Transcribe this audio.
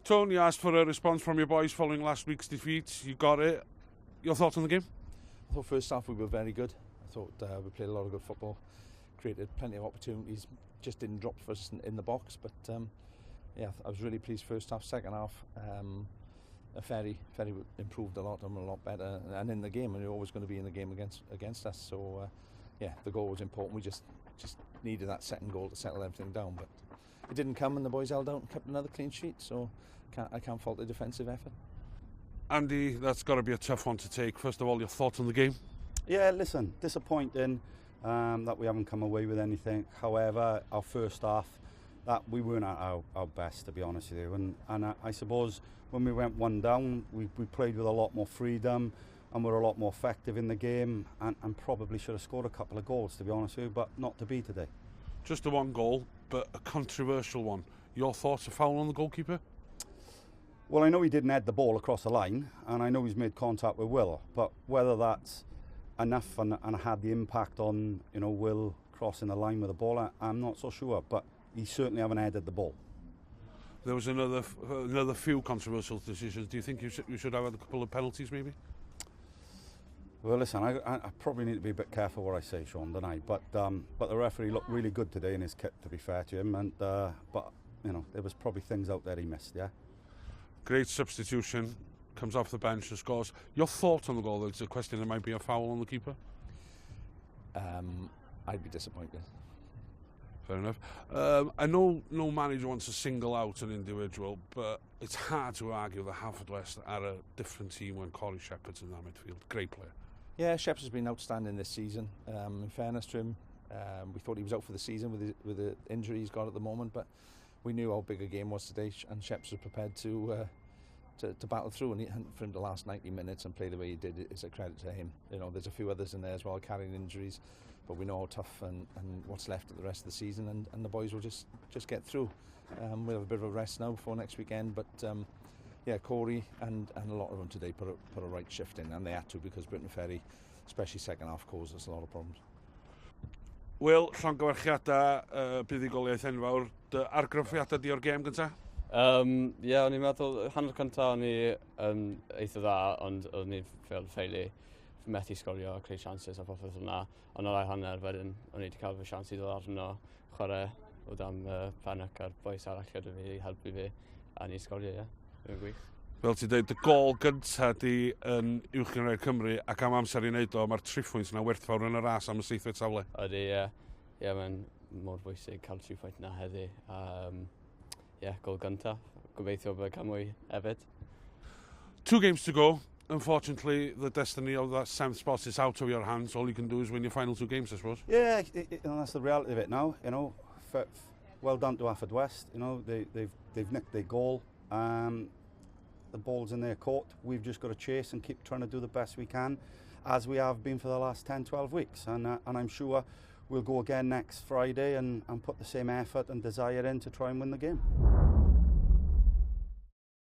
Tony asked for a response from your boys following last week's defeat. You got it. Your thoughts on the game? I thought first half we were very good. I thought we played a lot of good football, created plenty of opportunities, just didn't drop for us in the box. But yeah, I was really pleased first half. Second half, very improved a lot and a lot better. And in the game, and you're always going to be in the game against us. So yeah, the goal was important. We just needed that second goal to settle everything down. But it didn't come, and the boys held out and kept another clean sheet. So I can't fault the defensive effort. Andy, that's got to be a tough one to take. First of all, your thoughts on the game? Yeah, listen, disappointing that we haven't come away with anything. However, our first half, that we weren't at our best, to be honest with you. And I suppose when we went one down, we played with a lot more freedom and were a lot more effective in the game, and probably should have scored a couple of goals, to be honest with you, but not to be today. Just the one goal, but a controversial one. Your thoughts, a foul on the goalkeeper? Well, I know he didn't head the ball across the line, and I know he's made contact with Will, but whether that's enough and had the impact on, you know, Will crossing the line with the ball, I'm not so sure, but he certainly haven't headed the ball. There was another few controversial decisions. Do you think you should have had a couple of penalties, maybe? Well, listen, I probably need to be a bit careful what I say, Sean, don't I? But the referee looked really good today in his kit, to be fair to him, and but you know, there was probably things out there he missed, yeah. Great substitution, comes off the bench and scores. Your thoughts on the goal? There's a question, there might be a foul on the keeper? I'd be disappointed. Fair enough. I know no manager wants to single out an individual, but it's hard to argue that Hwlffordd are a different team when Corey Shepherd's in that midfield. Great player. Yeah, Shepherd's has been outstanding this season. In fairness to him, we thought he was out for the season with the injury he's got at the moment, but we knew how big a game was today, and Shepherd's was prepared to battle through, and for him to last 90 minutes and play the way he did is a credit to him. You know, there's a few others in there as well carrying injuries, but we know how tough and what's left of the rest of the season, and the boys will just get through. We'll have a bit of a rest now before next weekend, but yeah, Corey and a lot of them today put a right shift in, and they had to, because Britain Ferry, especially second half, caused us a lot of problems. Will, llongyfarchiadau buddigoliaeth enfawr, dy argraffiadau di o'r gêm gyntaf? O'n i'n meddwl, hanner cyntaf o'n i eitha dda, ond o'n i'n ffeili methu sgorio a creu chances a popeth hwnna. Ond o'r hanner wedyn, o'n i wedi cael fy sians i ddod arno chwarae o dam Panic a'r boes arall gyda fi i helpu fi, a ni sgorio, yn gwych. Fel ti dweud, y gol gyntaf di yn Uwchgynghrair Cymru, ac am amser i wneud o, mae'r triffwynt yna werthfawr yn y ras am y seithfed safle. Ydy, ie, mae'n mor bwysig cael triffwynt yna heddi. Gol gyntaf, gobeithio bod cael mwy hefyd. 2 games to go. Unfortunately, the destiny of that 7th spot is out of your hands. All you can do is win your final 2 games, I suppose. Yeah, that's the reality of it now. You know, well done to Hwlffordd. You know, they've nicked their goal. The ball's in their court. We've just got to chase and keep trying to do the best we can, as we have been for the last 10-12 weeks. And I'm sure we'll go again next Friday and put the same effort and desire in to try and win the game.